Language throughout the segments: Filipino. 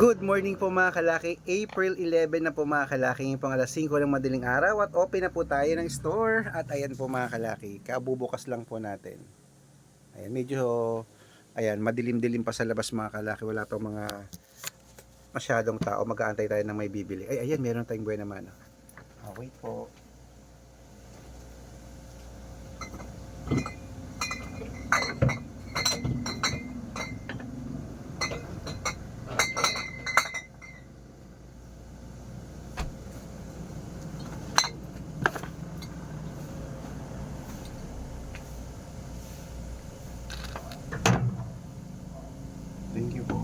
Good morning po mga kalaki. April 11 na po mga kalaki. Ngayon pang alas 5 ng madaling araw at open na po tayo ng store. At ayan po mga kalaki, kabubukas lang po natin. Ayan, medyo madilim-dilim pa sa labas mga kalaki. Wala pa mga masyadong tao. Mag-aantay tayo ng may bibili. Ay, ayan, meron tayong buhay naman. Wait po. Thank you po.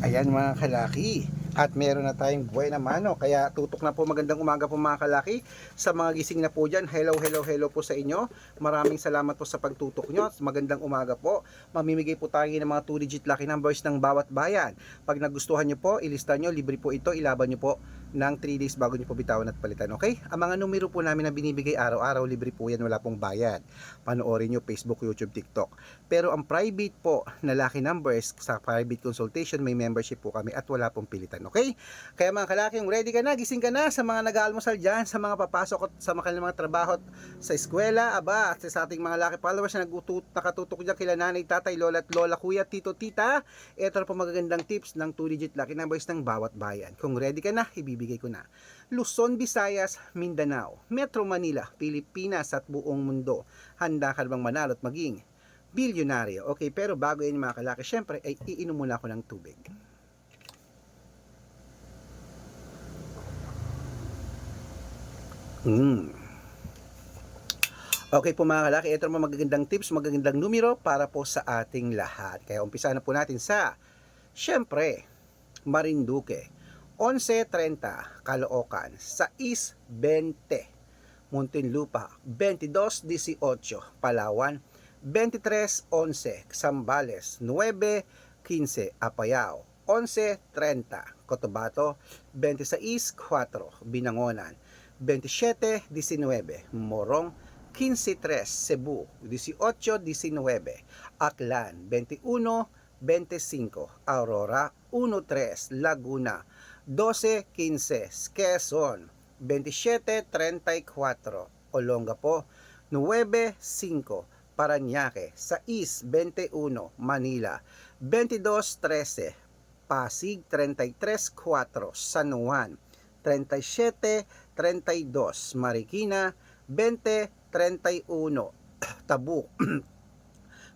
Ayan mga kalaki. At meron na tayong buhay na mano. Kaya tutok na po, magandang umaga po mga kalaki. Sa mga gising na po dyan, hello po sa inyo. Maraming salamat po sa pagtutok nyo. Magandang umaga po. Mamimigay po tayo ng mga 2-digit lucky numbers ng bawat bayan. Pag nagustuhan nyo po, ilista nyo, libre po ito. Ilaban nyo po ng 3 days bago nyo po bitawan at palitan. Okay? Ang mga numero po namin na binibigay araw-araw, libre po yan, wala pong bayad. Panoorin nyo Facebook, YouTube, TikTok. Pero ang private po na lucky numbers, sa private consultation, may membership po kami at wala pong pilitan. Okay? Kaya mga kalaking, ready ka na, gising ka na sa mga nag-aalmusal dyan, sa mga papasok at sa mga trabaho sa eskwela, aba, at sa ating mga lucky followers na nakatutok dyan kila nanay, tatay, lola at lola, kuya, tito, tita. Ito na po magagandang tips ng 2-digit lucky numbers ng bawat bayan. Kung ready ka na, ibibigay ko na. Luzon, Visayas, Mindanao, Metro Manila, Pilipinas at buong mundo. Handa ka bang manalo at maging bilyonaryo? Okay, pero bago yan mga kalaki, syempre ay iinom muna ako ng tubig. Okay po mga kalaki, ito naman magagandang tips, magagandang numero para po sa ating lahat. Kaya umpisa na po natin sa, syempre, Marinduque, 11:30, Caloocan, 6:20, Muntinlupa, 22:18, Palawan, 23:11, Zambales, 9:15, Apayao, 11:30, Cotabato, 26:4, Binangonan, 27:19, Morong, 15:03, Cebu, 18:19, Aklan, 21:25, Aurora, 1:03, Laguna, 12:15, Quezon, 27:34, Olongapo, 9:05, Parañaque, 6:21, Manila, 22:13, Pasig, 33:4, San Juan, 37:32, Marikina, 20:31, Tabuk,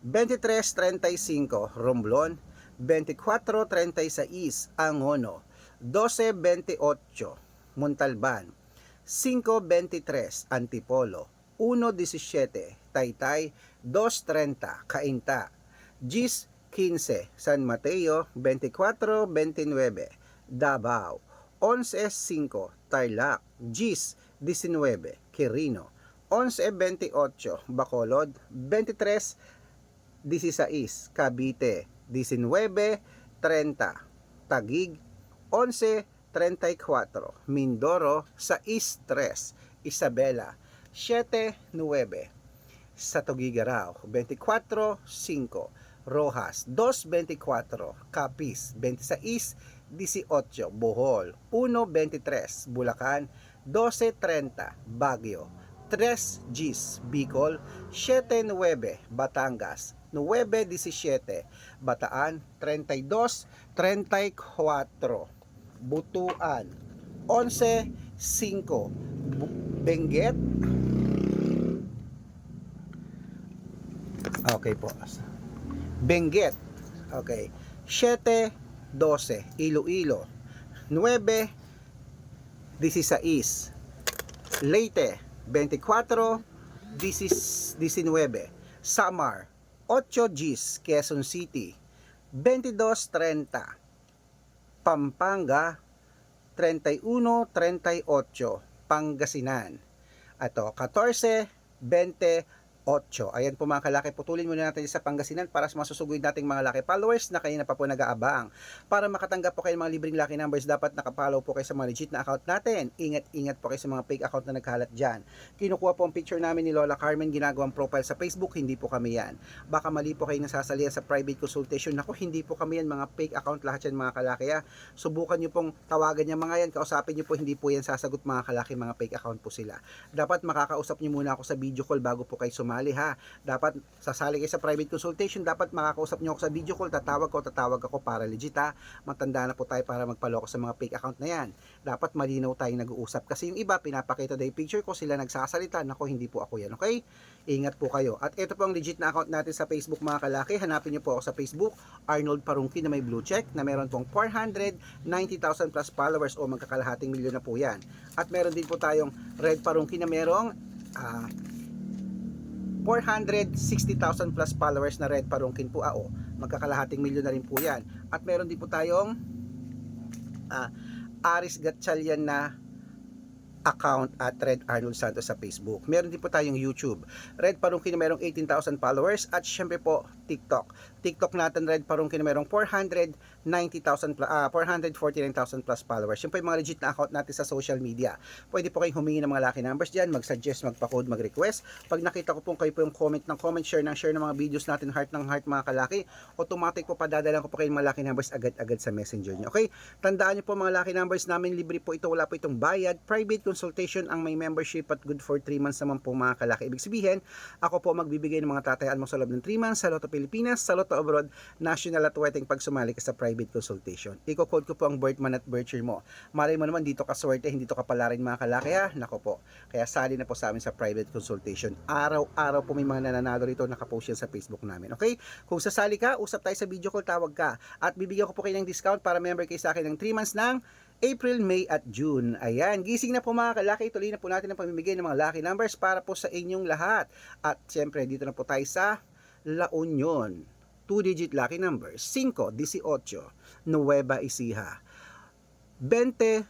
23:35, Romblon, 24:36, Angono, 12:28, Montalban, 5:23, Antipolo, 1:17, Taytay, 2:30, Cainta, 10:15, San Mateo, 24:29, Davao, 11:05, Tarlac, 10:19, Quirino, 11:28, Bacolod, 23:16, Cavite, 19:30, Taguig, 11:34, Mindoro, 6:3, Isabela, 7:9, sa Tuguegarao, 24:5, Rojas, 2:24, Capiz, 26:18, Bohol, 1:23, Bulacan, 12:30, Baguio, 3 Gs, Bicol, 7:9, Batangas, 9:17, Bataan, 32:34, Butuan, 11:05, Benguet, okay po, Benguet, okay, 7:12, Iloilo, 9:16, Leyte, 24:19, Samar, 8 Gs, Quezon City, 22:30, Pampanga, 31:38, Pangasinan, ato 14:20, Ayan po mga kalaki, putulin muna natin sa Pangasinan para sa masusugod nating mga laki followers na kanina pa po nag-aabang. Para makatanggap po kayo ng mga libreng lucky numbers, dapat nakapollow po kayo sa mga legit na account natin. Ingat-ingat po kayo sa mga fake account na nagkalat dyan. Kinukuha po ang picture namin ni Lola Carmen, ginagawang profile sa Facebook, hindi po kami yan. Baka mali po kayo nasasalihan sa private consultation. Naku, hindi po kami yan, mga fake account lahat yan mga kalaki. Subukan nyo pong tawagan niya mga yan, kausapin nyo po, hindi po yan sasagot mga kalaki, mga fake account po sila. Dapat makakausap nyo muna ako sa video call bago po kayo sumali ha. Dapat sasali kayo sa private consultation, dapat makakausap nyo ako sa video call, tatawag ako para legit ha. Matanda na po tayo para magpaloko sa mga fake account na yan. Dapat malinaw tayong nag-uusap kasi yung iba pinapakita daw yung picture ko, sila nagsasalita, nako hindi po ako yan, okay? Ingat po kayo. At ito po ang legit na account natin sa Facebook mga kalaki. Hanapin nyo po ako sa Facebook, Arnold Parungki na may blue check na meron pong 490,000 plus followers o magkakalahating milyon na po yan. At meron din po tayong Red Parungki na merong 460,000 plus followers na Red Parungkin po magkakalahating milyon na rin po yan. At meron din po tayong Aris Gatchalian na account at Red Arnold Santos sa Facebook. Meron din po tayong YouTube. Red Parungkin na merong 18,000 followers at syempre po TikTok. TikTok natin Red Parungkin na merong 449,000 plus followers. Yung po yung mga legit na account natin sa social media. Pwede po kayong humingi ng mga lucky numbers diyan, mag-suggest, magpa-code, mag-request. Pag nakita ko po kayo po yung comment ng comment, share ng mga videos natin, heart ng heart mga kalaki, automatic po padadalan ko po kayo ng mga lucky numbers agad-agad sa messenger niyo. Okay? Tandaan niyo po mga lucky numbers namin, libre po ito, wala po itong bayad. Private consultation ang may membership at good for 3 months naman po mga kalaki. Ibig sabihin, ako po magbibigay ng mga tatayaan mo sa loob ng 3 months sa Lotto Pilipinas, sa Lotto Abroad, national at wedding pag sumali ka sa private consultation. Iko-code ko po ang birth month at birth year mo. Malay mo naman dito ka swerte, hindi to kapala rin mga kalaki ha. Nako po. Kaya sali na po sa amin sa private consultation. Araw-araw po may mga nananalo rito, nakapost yan sa Facebook namin. Okay? Kung sasali ka, usap tayo sa video call, tawag ka. At bibigyan ko po kayo ng discount para member kayo sa akin ng 3 months ng April, May at June. Ayan, gising na po mga kalaki. Tuloy na po natin ang pamimigay ng mga lucky numbers para po sa inyong lahat. At siyempre, dito na po tayo sa La Union. 2-digit lucky numbers. 5, 18, Nueva Ecija. 20,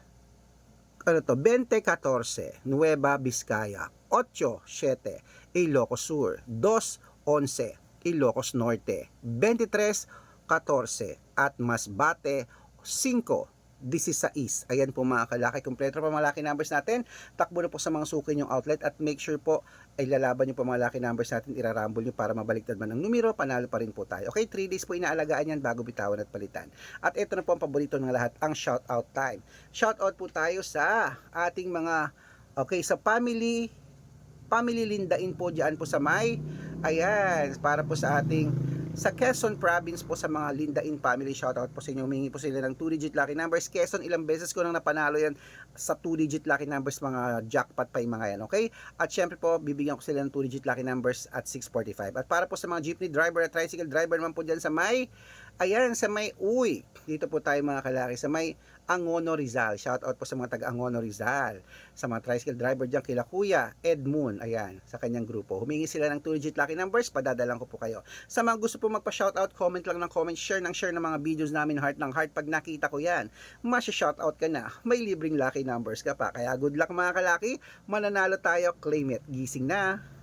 14, Nueva Vizcaya. 8, 7, Ilocos Sur. 2, 11, Ilocos Norte. 23, 14, at Masbate. 5, 16. Ayan po mga kalaki, kompleto po mga lucky numbers natin. Takbo na po sa mga suki yung outlet at make sure po ay lalaban nyo po mga lucky numbers natin, irarambol nyo para mabaliktad man ang numero, panalo pa rin po tayo. Okay, 3 days po inaalagaan yan bago bitawan at palitan. At ito na po ang paborito ng lahat, ang shoutout time. Shoutout po tayo sa ating mga, sa family Lindain po dyan po sa may, ayan, para po sa ating sa Quezon Province po sa mga Lindain family, shoutout po sa inyo. Humingi po sila ng 2-digit lucky numbers. Quezon, ilang beses ko nang napanalo yan sa 2-digit lucky numbers, mga jackpot pa yung mga yan, okay? At syempre po, bibigyan ko sila ng 2-digit lucky numbers at 6:45. At para po sa mga jeepney driver at tricycle driver naman po dyan sa may, ayan, sa may dito po tayo mga kalaki, sa may Angono Rizal. Shout out po sa mga taga Angono Rizal. Sa mga tricycle driver dyan kila Kuya Edmund, ayan, sa kanyang grupo. Humingi sila ng 2-digit lucky numbers, padadalang ko po kayo. Sa mga gusto po magpa-shoutout, comment lang ng comment, share ng mga videos namin, heart ng heart. Pag nakita ko yan, masya-shoutout ka na, may libreng lucky numbers ka pa. Kaya good luck mga kalaki, mananalo tayo, claim it. Gising na!